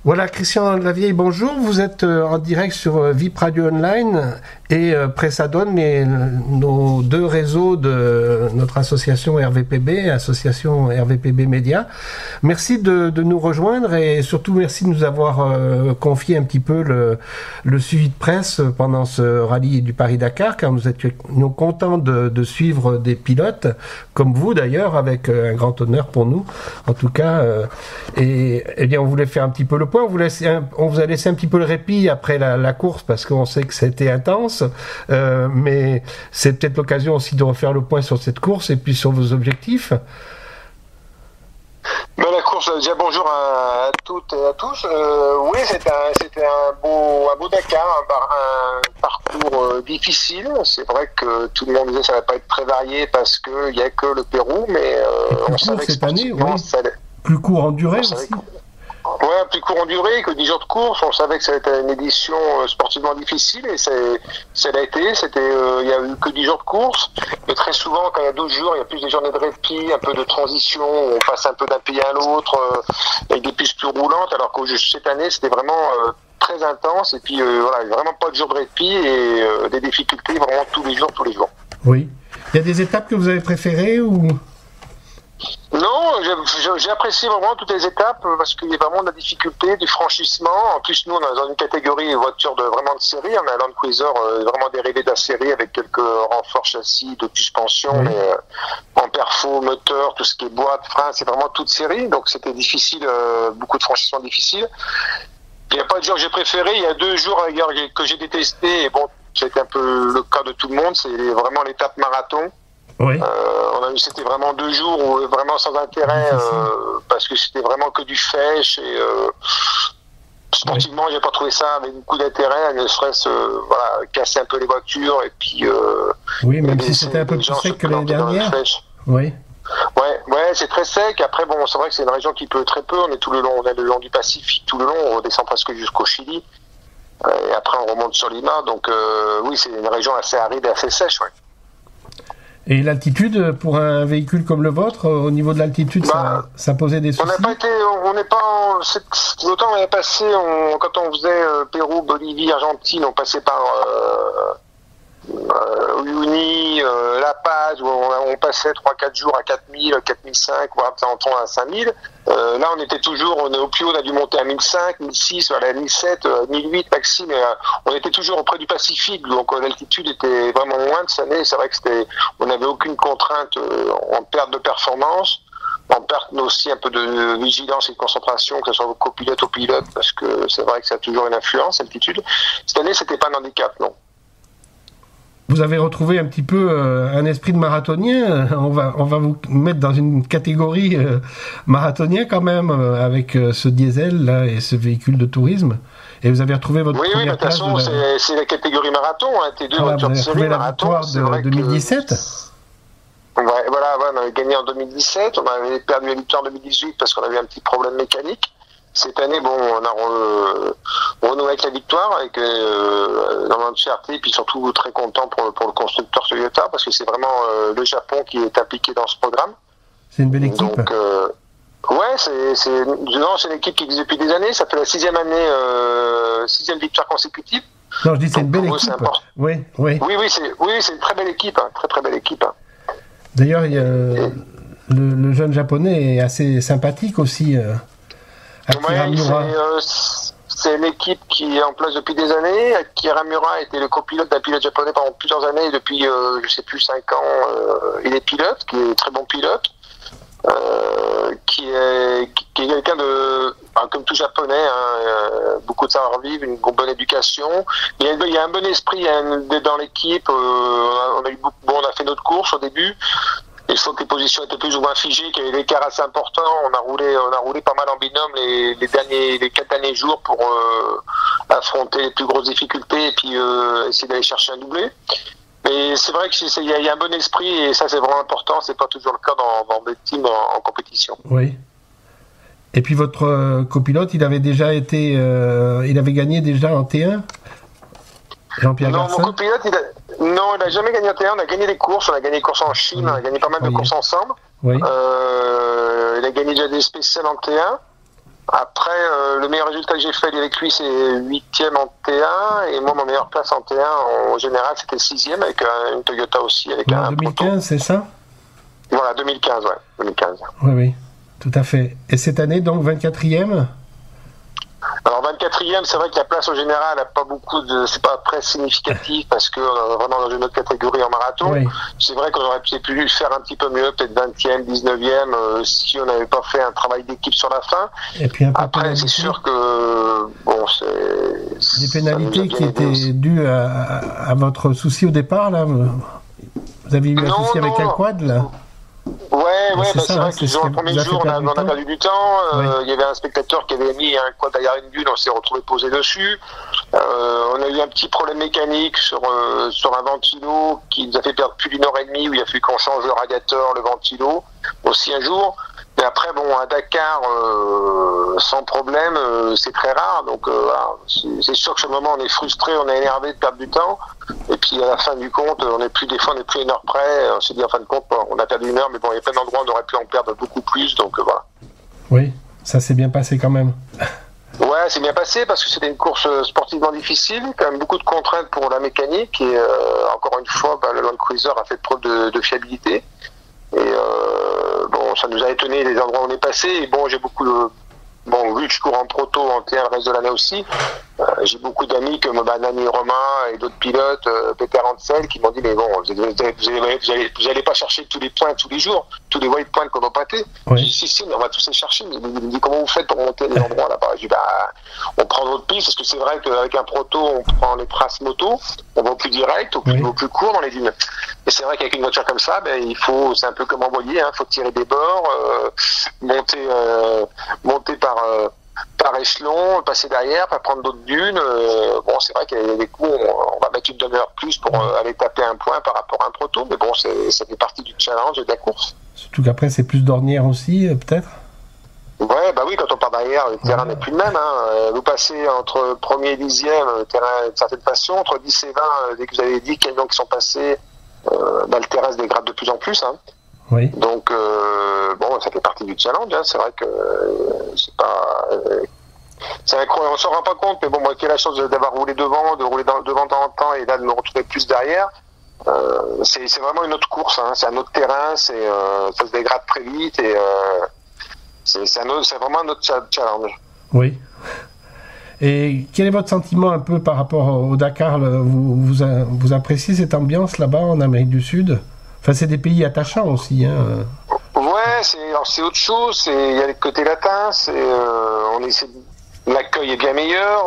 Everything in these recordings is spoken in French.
Voilà, Christian Lavieille, bonjour. Vous êtes en direct sur VIP Radio Online et Pressadone, nos deux réseaux de notre association RVPB, association RVPB Média. Merci de nous rejoindre et surtout merci de nous avoir confié un petit peu le suivi de presse pendant ce rallye du Paris-Dakar, car nous étions contents de suivre des pilotes, comme vous d'ailleurs, avec un grand honneur pour nous, en tout cas. Et bien, on voulait faire un petit peu le point. On vous a laissé un petit peu le répit après la course parce qu'on sait que c'était intense, mais c'est peut-être l'occasion aussi de refaire le point sur cette course et puis sur vos objectifs. La course, déjà bonjour à toutes et à tous. Oui, c'était un beau Dakar, un parcours difficile. C'est vrai que tout le monde disait que ça ne va pas être très varié parce qu'il n'y a que le Pérou, mais on savait que cette année, oui. ça allait. Plus court en durée aussi. Ouais, plus court en durée que 10 jours de course. On savait que ça allait être une édition sportivement difficile et ça l'a été. Il y a eu que 10 jours de course. Mais très souvent, quand il y a 12 jours, il y a plus des journées de répit, un peu de transition. On passe un peu d'un pays à l'autre avec des pistes plus roulantes. Alors que cette année, c'était vraiment très intense. Et puis voilà, il n'y a vraiment pas de jour de répit et des difficultés vraiment tous les jours. Oui. Il y a des étapes que vous avez préférées ou... Non, j'ai apprécié vraiment toutes les étapes parce qu'il y a vraiment de la difficulté, du franchissement. En plus, nous, on est dans une catégorie voiture vraiment de série. On a un Land Cruiser vraiment dérivé de la série avec quelques renforts châssis, de suspension, mais en perfo, moteur, tout ce qui est boîte, frein, c'est vraiment toute série. Donc, c'était difficile, beaucoup de franchissement difficile. Il n'y a pas de jour que j'ai préféré. Il y a 2 jours que j'ai détesté. Et bon, c'était un peu le cas de tout le monde. C'est vraiment l'étape marathon. Oui. C'était vraiment 2 jours où vraiment sans intérêt parce que c'était vraiment que du fèche et sportivement j'ai pas trouvé ça avec beaucoup d'intérêt, ne serait-ce casser un peu les voitures et puis oui, même si c'était un peu plus sec que l'année dernière. Oui. Ouais, c'est très sec. Après bon, c'est vrai que c'est une région qui pleut très peu. On est le long du Pacifique tout le long, on descend presque jusqu'au Chili et après on remonte sur Lima. Donc oui, c'est une région assez aride et assez sèche. Ouais. Et l'altitude, pour un véhicule comme le vôtre, au niveau de l'altitude, ça posait des soucis? Autant on avait passé, quand on faisait Pérou, Bolivie, Argentine, on passait par Uyuni, La Paz, où on passait 3-4 jours à 4000, 4005, voire de temps en temps à 5000. Là, on est au plus haut, on a dû monter à 1005, 1006, à 1007, 1008 maximum. On était toujours auprès du Pacifique, donc l'altitude était vraiment loin de cette année. C'est vrai que on n'avait aucune contrainte en perte de performance, en perte aussi un peu de vigilance et de concentration, que ce soit au copilote, au pilote, parce que c'est vrai que ça a toujours une influence, l'altitude. Cette année, c'était pas un handicap, non. Vous avez retrouvé un petit peu un esprit de marathonien. On va vous mettre dans une catégorie marathonien quand même, avec ce diesel là et ce véhicule de tourisme. Et vous avez retrouvé votre première place. Oui, de toute façon, c'est la catégorie marathon. Tes deux voitures de série marathon. Vous avez retrouvé la victoire de 2017. Voilà, on avait gagné en 2017. On avait perdu la victoire en 2018 parce qu'on avait un petit problème mécanique. Cette année, bon, on a renoué avec la victoire, avec énormément de fierté, et puis surtout très content pour le constructeur Toyota, parce que c'est vraiment le Japon qui est impliqué dans ce programme. C'est une belle équipe. Donc, ouais, c'est une équipe qui existe depuis des années. Ça fait la 6e année, 6e victoire consécutive. Non, je dis c'est une belle équipe. Oui, c'est une très belle équipe, très belle équipe. D'ailleurs, le jeune japonais est assez sympathique aussi. C'est une équipe qui est en place depuis des années. Akira Mura était le copilote d'un pilote japonais pendant plusieurs années, depuis je sais plus 5 ans. Il est pilote, qui est très bon pilote, qui est quelqu'un de, comme tout japonais, beaucoup de savoir-vivre, une bonne éducation. Il y a un bon esprit dans l'équipe. On a fait notre course au début. Il faut que les positions étaient plus ou moins figées, qu'il y avait des écarts assez importants. On a roulé pas mal en binôme les 4 derniers jours pour affronter les plus grosses difficultés et puis essayer d'aller chercher un doublé. Mais c'est vrai qu'il y a un bon esprit et ça c'est vraiment important. C'est pas toujours le cas dans des teams en compétition. Oui. Et puis votre copilote, il avait gagné déjà en T1. Jean-Pierre Garcin. Mon copilote, il n'a jamais gagné en T1. On a gagné des courses. On a gagné des courses en Chine. On a gagné pas mal de courses ensemble. Oui. Il a gagné déjà des spéciales en T1. Après, le meilleur résultat que j'ai fait avec lui, c'est 8e en T1. Et moi, ma meilleure place en T1, en général, c'était 6e avec une Toyota aussi. Avec en 2015, c'est ça? Voilà, 2015, ouais. 2015. Oui, tout à fait. Et cette année, donc, 24e? Alors 24e, c'est vrai que la place au général n'a pas beaucoup de, c'est pas très significatif parce que on est vraiment dans une autre catégorie en marathon. Oui. C'est vrai qu'on aurait pu faire un petit peu mieux, peut-être 20e, 19e, si on n'avait pas fait un travail d'équipe sur la fin. Et puis après, c'est sûr que bon, c'est des pénalités qui étaient dues à votre souci au départ là. Vous avez eu un souci avec un quad là? Ouais, c'est vrai que le premier jour, on a perdu du temps. Il y avait un spectateur qui avait mis un quad derrière une dune, on s'est retrouvé posé dessus. On a eu un petit problème mécanique sur un ventilo qui nous a fait perdre plus d'1h30 où il a fallu qu'on change le radiateur, le ventilo, aussi un jour. Mais après, bon, à Dakar, sans problème, c'est très rare. Donc, c'est sûr que sur le moment, on est frustré, on est énervé de perdre du temps. Et puis, à la fin du compte, des fois, on n'est plus une heure près. On s'est dit, en fin de compte, on a perdu une heure, mais bon, il y a plein d'endroits où on aurait pu en perdre beaucoup plus. Donc, voilà. Oui, ça s'est bien passé quand même. Ouais, c'est bien passé parce que c'était une course sportivement difficile, quand même beaucoup de contraintes pour la mécanique. Et encore une fois, le Land Cruiser a fait preuve de fiabilité. Et bon, ça nous a étonné les endroits où on est passé. Et bon, j'ai beaucoup de... Bon, vu que je cours en proto en T1 le reste de l'année aussi, j'ai beaucoup d'amis comme Nani Romain et d'autres pilotes, Peter Hansel, qui m'ont dit mais bon, vous allez pas chercher tous les points tous les jours, tous les waypoints qu'on va pâter. Oui. J'ai dit si, mais on va tous les chercher. Il me dit comment vous faites pour monter les endroits là-bas? Je dis on prend d'autres pistes, parce que c'est vrai qu'avec un proto, on prend les traces moto, on va au plus direct, au plus court dans les dunes. Et c'est vrai qu'avec une voiture comme ça, c'est un peu comme en voilier, faut tirer des bords, monter par échelon, passer derrière, pas prendre d'autres dunes. Bon, c'est vrai qu'il y a des coups, on va mettre une demi-heure plus pour aller taper un point par rapport à un proto, mais bon, ça fait partie du challenge et de la course. Surtout qu'après, c'est plus d'ornières aussi, peut-être? Ouais, oui, quand on part derrière, le terrain n'est plus le même. Vous passez entre premier et 10e, le terrain d'une certaine façon, entre 10 et 20, dès que vous avez 10 camions qui sont passés, le terrain se dégrade de plus en plus. Oui. Donc, bon, ça fait partie du challenge. C'est vrai que c'est pas... c'est incroyable, on s'en rend pas compte, mais bon, moi qui ai la chance d'avoir roulé devant, de rouler devant de temps en temps et là de me retrouver plus derrière, c'est vraiment une autre course. C'est un autre terrain, ça se dégrade très vite et c'est vraiment un autre challenge. Oui. Et quel est votre sentiment un peu par rapport au Dakar? Vous appréciez cette ambiance là-bas en Amérique du Sud? Enfin, c'est des pays attachants aussi. Ouais, c'est autre chose. Il y a le côté latin. L'accueil est bien meilleur.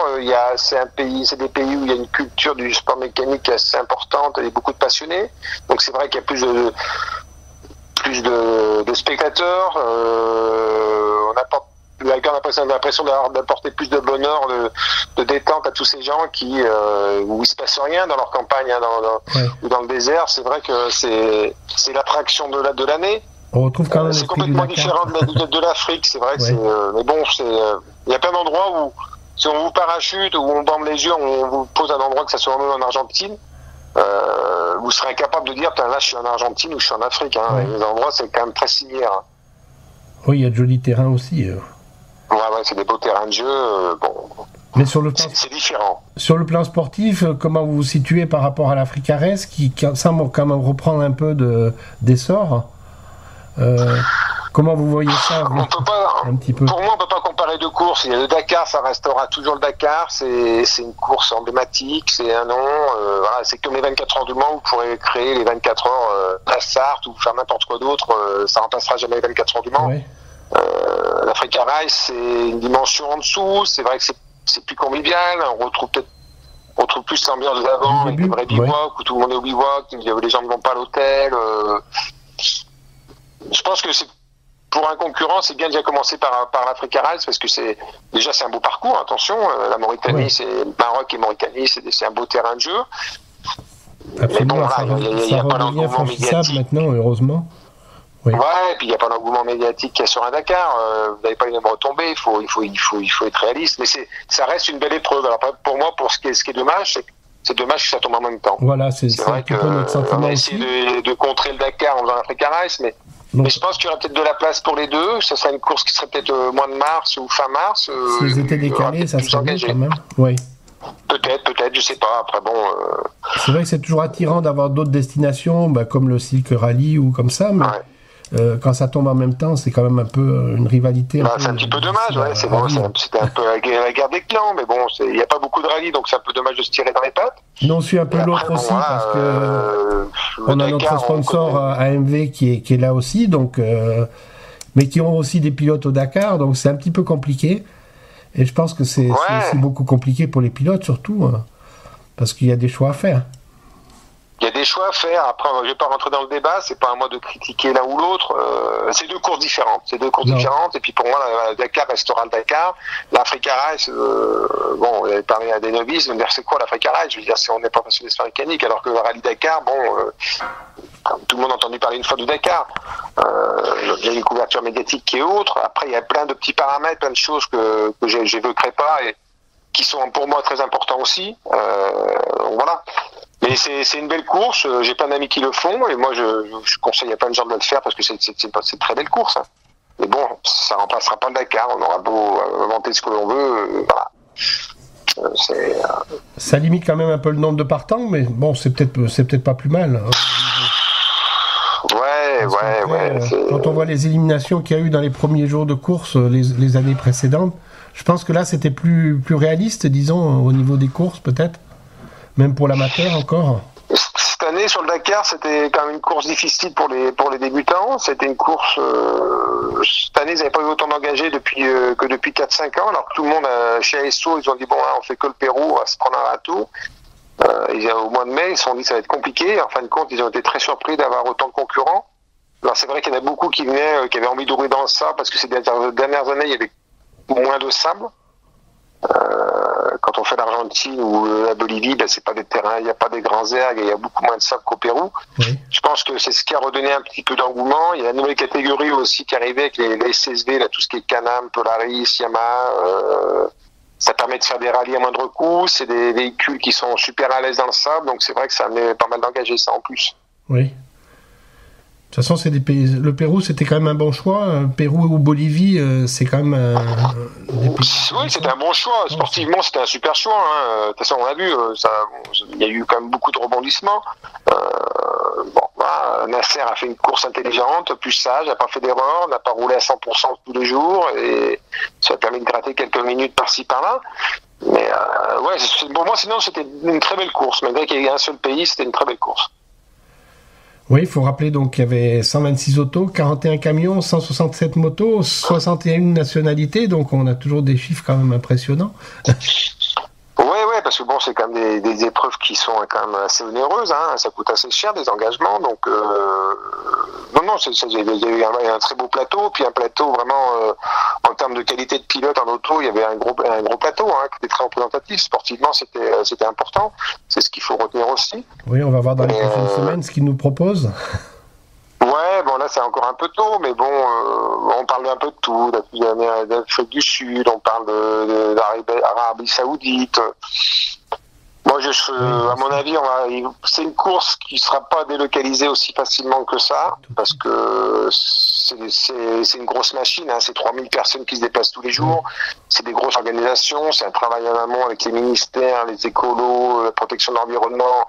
C'est des pays où il y a une culture du sport mécanique assez importante et beaucoup de passionnés. Donc c'est vrai qu'il y a plus de spectateurs. On a l'impression d'apporter plus de bonheur, de détente à tous ces gens où il se passe rien dans leur campagne, ou dans le désert. C'est vrai que c'est l'attraction de l'année. On retrouve quand même c'est complètement différent de l'Afrique. C'est vrai que mais bon, il y a plein d'endroits où si on vous parachute ou on bande les yeux, on vous pose un endroit, que ça soit même en Argentine, vous serez incapable de dire là je suis en Argentine ou je suis en Afrique. Les endroits c'est quand même très similaire. Oui, il y a de jolis terrains aussi. Ouais, c'est des beaux terrains de jeu. Bon. Mais sur le plan, c'est différent. Sur le plan sportif, comment vous vous situez par rapport à l'Africa Race qui semble quand même reprendre un peu d'essor? Comment vous voyez ça un petit peu? Pour moi, on ne peut pas comparer deux courses. Il y a le Dakar, ça restera toujours le Dakar. C'est une course emblématique, c'est un nom. C'est comme les 24 heures du Mans, vous pourrez créer les 24 heures à Sarthe ou faire n'importe quoi d'autre. Ça ne remplacera jamais les 24 heures du Mans. Oui. L'Africa Race, c'est une dimension en dessous. C'est vrai que c'est plus convivial. On retrouve plus l'ambiance d'avant, avec des vrais bivouacs où tout le monde est au bivouac, les gens ne vont pas à l'hôtel. Je pense que pour un concurrent, c'est bien déjà commencer par l'Africa Race parce que c'est un beau parcours. Attention, la Mauritanie, c'est Maroc et Mauritanie, c'est un beau terrain de jeu. Absolument, il n'y a pas l'engouement médiatique maintenant, heureusement. Oui. Ouais, et puis il n'y a pas l'engouement médiatique qu'il y a sur un Dakar. Vous n'avez pas les mêmes retombées. Il faut être réaliste. Mais ça reste une belle épreuve. Alors pour moi, ce qui est dommage, c'est dommage que ça tombe en même temps. Voilà, c'est vrai un peu notre sentiment on a essayé de contrer le Dakar en faisant l'Africa Race, mais Mais je pense qu'il y aura peut-être de la place pour les deux. Ça sera une course qui serait peut-être au mois de mars ou fin mars. S'ils étaient décalés, ça serait bien quand même. Oui. Peut-être, je sais pas. Après, bon. C'est vrai que c'est toujours attirant d'avoir d'autres destinations, comme le Silk Rally ou comme ça, mais quand ça tombe en même temps, c'est quand même un peu une rivalité. C'est un petit peu dommage, ouais. C'était un peu la guerre des clans, mais bon, il n'y a pas beaucoup de rallyes, donc c'est un peu dommage de se tirer dans les pattes. Non, on suit un peu l'autre aussi, parce que on a notre sponsor AMV qui est là aussi, donc, mais qui ont aussi des pilotes au Dakar, donc c'est un petit peu compliqué. Et je pense que c'est aussi beaucoup compliqué pour les pilotes, surtout, parce qu'il y a des choix à faire. Il y a des choix à faire. Après, je ne vais pas rentrer dans le débat. C'est pas à moi de critiquer l'un ou l'autre. C'est deux courses différentes. Et puis pour moi, le Dakar restera le Dakar. L'Africa Race, bon, on avait parlé à des novices. De me dire c'est quoi l'Africa Race? Je veux dire, on n'est pas passionné de sport mécanique, alors que le Rallye Dakar, tout le monde a entendu parler une fois du Dakar. Il y a une couverture médiatique qui est autre. Après, il y a plein de petits paramètres, plein de choses que j'évoquerai pas et qui sont pour moi très importants aussi. Voilà. Mais c'est une belle course, j'ai plein d'amis qui le font, et moi je conseille à plein de gens de le faire parce que c'est une très belle course. Hein. Mais bon, ça remplacera pas le Dakar, on aura beau inventer ce que l'on veut, voilà. Ça limite quand même un peu le nombre de partants, mais bon, c'est peut-être pas plus mal. Hein. Ouais. Quand on voit les éliminations qu'il y a eu dans les premiers jours de course les années précédentes, je pense que là c'était plus réaliste, disons, au niveau des courses peut-être. Même pour l'amateur encore. Cette année sur le Dakar, c'était quand même une course difficile pour les débutants. C'était une course. Cette année, ils n'avaient pas eu autant d'engagés que depuis 4-5 ans. Alors que tout le monde chez ASO, ils ont dit bon, on fait que le Pérou, on va se prendre un râteau. Au mois de mai, ils se sont dit ça va être compliqué. En fin de compte, ils ont été très surpris d'avoir autant de concurrents. Alors c'est vrai qu'il y en a beaucoup qui venaient, qui avaient envie de rouler dans ça parce que ces dernières années, il y avait moins de sable. Quand on fait l'Argentine ou la Bolivie, c'est pas des terrains, il n'y a pas des grands ergs, il y a beaucoup moins de sable qu'au Pérou. Oui. Je pense que c'est ce qui a redonné un petit peu d'engouement. Il y a la nouvelle catégorie aussi qui arrivait avec les SSV, là, tout ce qui est Can-Am, Polaris, Yamaha. Ça permet de faire des rallyes à moindre coût. C'est des véhicules qui sont super à l'aise dans le sable, donc c'est vrai que ça amenait pas mal d'engagés, ça en plus. Oui. De toute façon, c'est des pays. Le Pérou, c'était quand même un bon choix. Pérou ou Bolivie, c'est quand même des pays. Oui, c'était un bon choix. Sportivement, c'était un super choix. Hein. De toute façon, on a vu, il y a eu quand même beaucoup de rebondissements. Nasser a fait une course intelligente, plus sage, n'a pas fait d'erreur, n'a pas roulé à 100% tous les jours, et ça a permis de gratter quelques minutes par-ci par-là. Mais pour moi, sinon, c'était une très belle course. Malgré qu'il y ait un seul pays, c'était une très belle course. Oui, il faut rappeler donc qu'il y avait 126 autos, 41 camions, 167 motos, 61 nationalités, donc on a toujours des chiffres quand même impressionnants. Ouais, parce que bon, c'est quand même des épreuves qui sont quand même assez onéreuses, hein, ça coûte assez cher des engagements, donc non, il y a eu un très beau plateau, puis un plateau vraiment en termes de qualité de pilote en auto, il y avait un gros plateau, hein, qui était très représentatif, sportivement c'était important, c'est ce qu'il faut retenir aussi. Oui, on va voir dans les prochaines semaines ce qu'ils nous proposent. Ouais, bon là c'est encore un peu tôt, mais bon, on parle un peu de tout, d'Afrique du Sud, on parle d'Arabie Saoudite. Moi, à mon avis, c'est une course qui ne sera pas délocalisée aussi facilement que ça, parce que c'est une grosse machine, hein, c'est 3000 personnes qui se déplacent tous les jours, c'est des grosses organisations, c'est un travail en amont avec les ministères, les écolos, la protection de l'environnement,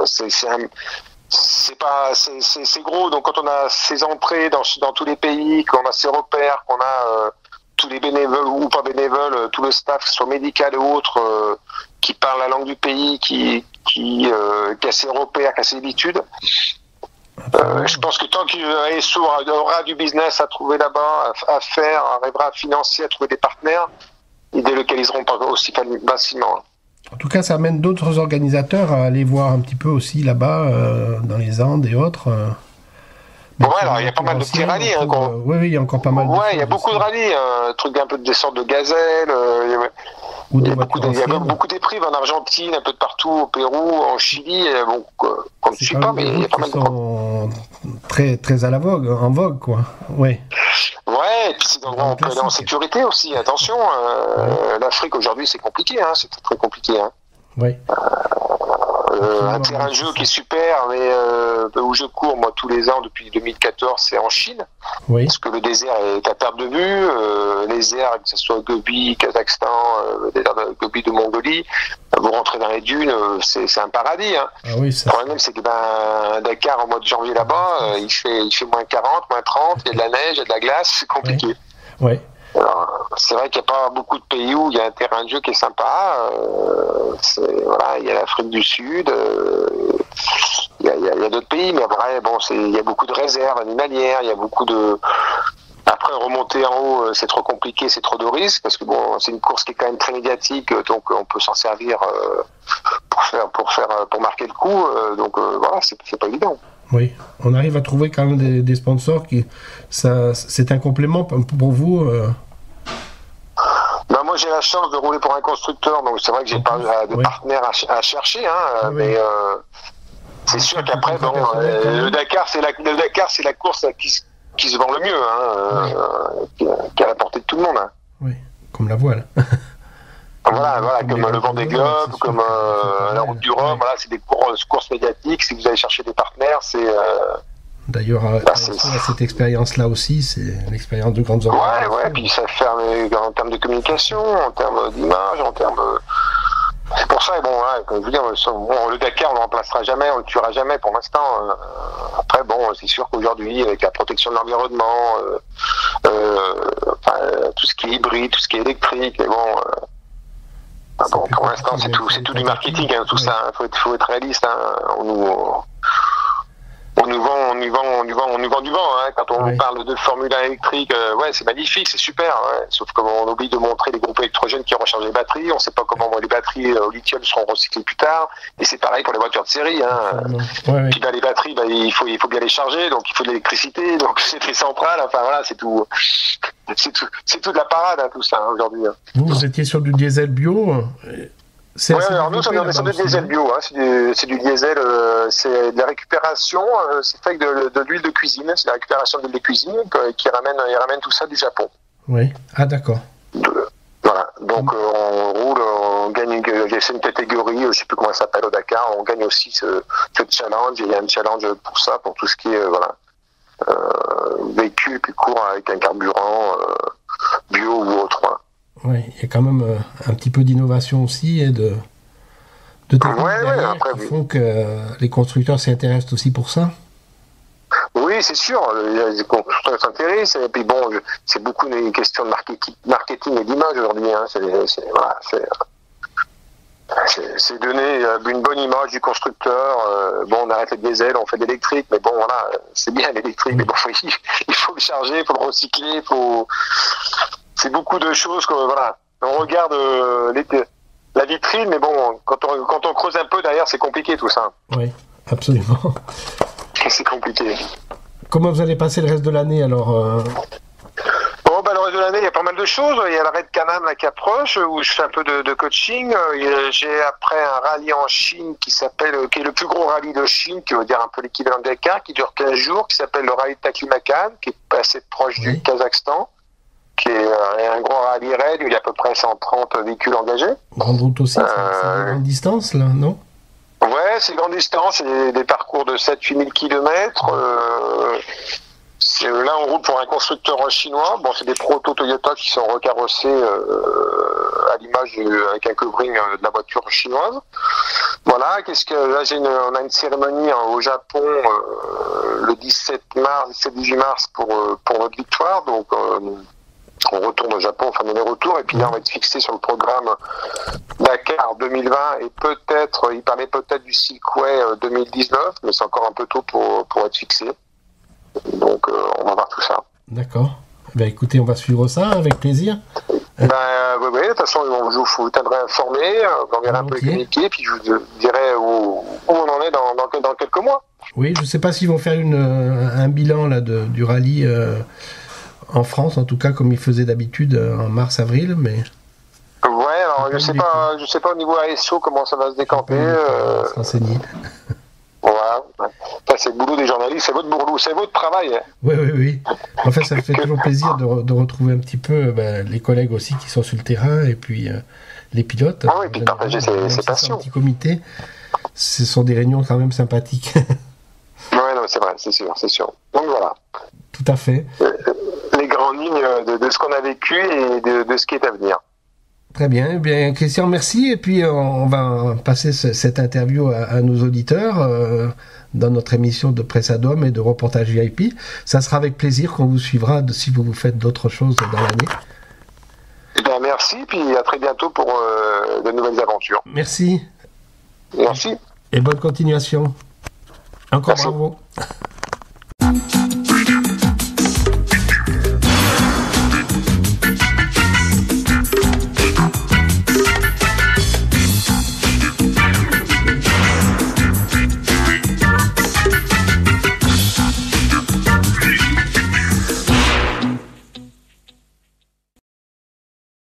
c'est gros. Donc quand on a ces entrées dans tous les pays, qu'on a ces repères, qu'on a tous les bénévoles ou pas bénévoles, tout le staff, que ce soit médical et autres, qui parle la langue du pays, qui a ses repères, qui a ses habitudes. Je pense que tant qu'il aura du business à trouver là-bas, à faire, arrivera à financer, à trouver des partenaires, ils délocaliseront pas aussi facilement. En tout cas, ça amène d'autres organisateurs à aller voir un petit peu aussi là-bas, dans les Andes et autres. Alors il y a pas mal de petits rallyes. Oui, il y a encore pas mal. Ouais, il y a beaucoup de rallyes, trucs un peu des sortes de gazelles. Il y a beaucoup d'épreuves en Argentine, un peu de partout, au Pérou, en Chili, qu'on ne suit pas, mais il y a pas mal de sont très, très à la vogue, en vogue, quoi. Ouais. Ouais, et puis c'est endroits où on peut aller en sécurité aussi, attention. L'Afrique aujourd'hui c'est compliqué, hein, c'est très compliqué. Hein. Oui. Un terrain de jeu qui est super, mais où je cours moi tous les ans depuis 2014, c'est en Chine. Oui. Parce que le désert est à perte de vue. Les airs, que ce soit Gobi, Kazakhstan, le désert de Gobi de Mongolie, vous rentrez dans les dunes, c'est un paradis. Hein. Ah oui, ça. Le problème, c'est que Dakar, au mois de janvier là-bas, il fait moins 40, moins 30, il y a de la neige, il y a de la glace, c'est compliqué. Oui. Alors, c'est vrai qu'il n'y a pas beaucoup de pays où il y a un terrain de jeu qui est sympa. Voilà, il y a l'Afrique du Sud, il y a d'autres pays, mais après, bon, il y a beaucoup de réserves animalières, il y a beaucoup de... Après, remonter en haut, c'est trop compliqué, c'est trop de risques, parce que bon, c'est une course qui est quand même très médiatique, donc on peut s'en servir pour marquer le coup. Donc voilà, c'est pas évident. Oui, on arrive à trouver quand même des sponsors c'est un complément pour vous. Ben moi j'ai la chance de rouler pour un constructeur, donc c'est vrai que j'ai pas de partenaire à chercher, hein, mais c'est sûr qu'après bon, le Dakar c'est la course qui se vend le mieux, hein, qui est à la portée de tout le monde. Hein. Oui, comme la voile. Voilà, comme le Vendée Globe, comme la Route du Rhum, voilà, c'est des courses médiatiques. Si vous allez chercher des partenaires, c'est... D'ailleurs, cette expérience-là aussi, c'est l'expérience de grandes organisations. Ouais, puis ça fait en termes de communication, en termes d'image, en termes... C'est pour ça, bon, hein, comme je veux dire, le Dakar, on ne le remplacera jamais, on ne le tuera jamais pour l'instant. Après, bon, c'est sûr qu'aujourd'hui, avec la protection de l'environnement, tout ce qui est hybride, tout ce qui est électrique, et bon... bon, pour l'instant, c'est tout du marketing, hein, tout ça. Faut être réaliste. Hein. On nous vend du vent. Hein. Quand on parle de Formule 1 électrique, ouais, c'est magnifique, c'est super. Ouais. Sauf qu'on oublie de montrer les groupes électrogènes qui rechargent les batteries. On ne sait pas comment les batteries au lithium seront recyclées plus tard. Et c'est pareil pour les voitures de série. Hein. Ouais. Puis les batteries, il faut bien les charger, donc il faut de l'électricité, donc c'est des centrales. Enfin voilà, c'est tout de la parade, hein, tout ça hein, aujourd'hui. Hein. Vous étiez sur du diesel bio. Oui, alors nous, on est sur du diesel bio. Hein. C'est du diesel, c'est de la récupération, c'est fait avec de l'huile de cuisine. C'est la récupération de l'huile de cuisine qui ramène tout ça du Japon. Oui, ah d'accord. Voilà, donc on roule, on gagne, c'est une catégorie, je ne sais plus comment ça s'appelle au Dakar, on gagne aussi ce challenge. Il y a un challenge pour ça, pour tout ce qui est véhicule qui court avec un carburant bio ou autre. Hein. Oui, il y a quand même un petit peu d'innovation aussi et de techniques qui font que les constructeurs s'y intéressent aussi pour ça. Oui, c'est sûr, les constructeurs s'intéressent, et puis bon, c'est beaucoup une question de marketing et d'image aujourd'hui. Hein. C'est donner une bonne image du constructeur. Bon, on arrête le diesel, on fait de l'électrique, mais bon, voilà, c'est bien l'électrique, mais bon, il faut le charger, il faut le recycler, c'est beaucoup de choses que, voilà. On regarde la vitrine, mais bon, quand on creuse un peu derrière, c'est compliqué tout ça. Oui, absolument. C'est compliqué. Comment vous allez passer le reste de l'année alors Bon, le reste de l'année, il y a pas mal de choses. Il y a la Red Canam là, qui approche, où je fais un peu de coaching. J'ai après un rallye en Chine qui est le plus gros rallye de Chine, qui veut dire un peu l'équivalent de Dakar, qui dure 15 jours, qui s'appelle le rallye de Taklamakan, qui est assez proche du Kazakhstan, qui est un gros rallye raid où il y a à peu près 130 véhicules engagés. Grande route aussi, c'est une grande distance là, non? Ouais, c'est grande distance, c'est des parcours de 7-8 000 km. Là, on roule pour un constructeur chinois. Bon, c'est des proto Toyota qui sont recarrossés à l'image avec un covering de la voiture chinoise. Voilà, on a une cérémonie au Japon le 17-18 mars pour notre victoire. Donc, on retourne au Japon, enfin on est retour, et puis là on va être fixé sur le programme Dakar 2020 et peut-être, il parlait peut-être du Silkway 2019, mais c'est encore un peu tôt pour être fixé. Donc on va voir tout ça. D'accord. Ben écoutez, on va suivre ça avec plaisir. Oui, de toute façon, je vous tiendrai informé, j'enverrai un peu les communiqués, puis je vous dirai où on en est dans quelques mois. Oui, je ne sais pas s'ils vont faire un bilan là, du rallye en France, en tout cas comme ils faisaient d'habitude en mars-avril, mais... Ouais, alors je sais pas au niveau ASO comment ça va se décanter. Se renseigner. Voilà. Ça, c'est le boulot des journalistes, c'est votre boulot, c'est votre travail. Oui. En fait, ça me fait toujours plaisir de retrouver un petit peu les collègues aussi qui sont sur le terrain et puis les pilotes. Ah oui, puis partager ses passions. Un petit comité, ce sont des réunions quand même sympathiques. Ouais, non, c'est vrai, c'est sûr. Donc voilà. Tout à fait. Les grandes lignes de ce qu'on a vécu et de ce qui est à venir. Très bien. Eh bien, Christian, merci. Et puis, on va passer cette interview à nos auditeurs dans notre émission de Presse ad homme et de reportage VIP. Ça sera avec plaisir qu'on vous suivra si vous faites d'autres choses dans l'année. Eh bien, merci, puis à très bientôt pour de nouvelles aventures. Merci. Merci. Et bonne continuation. Encore Merci. bravo.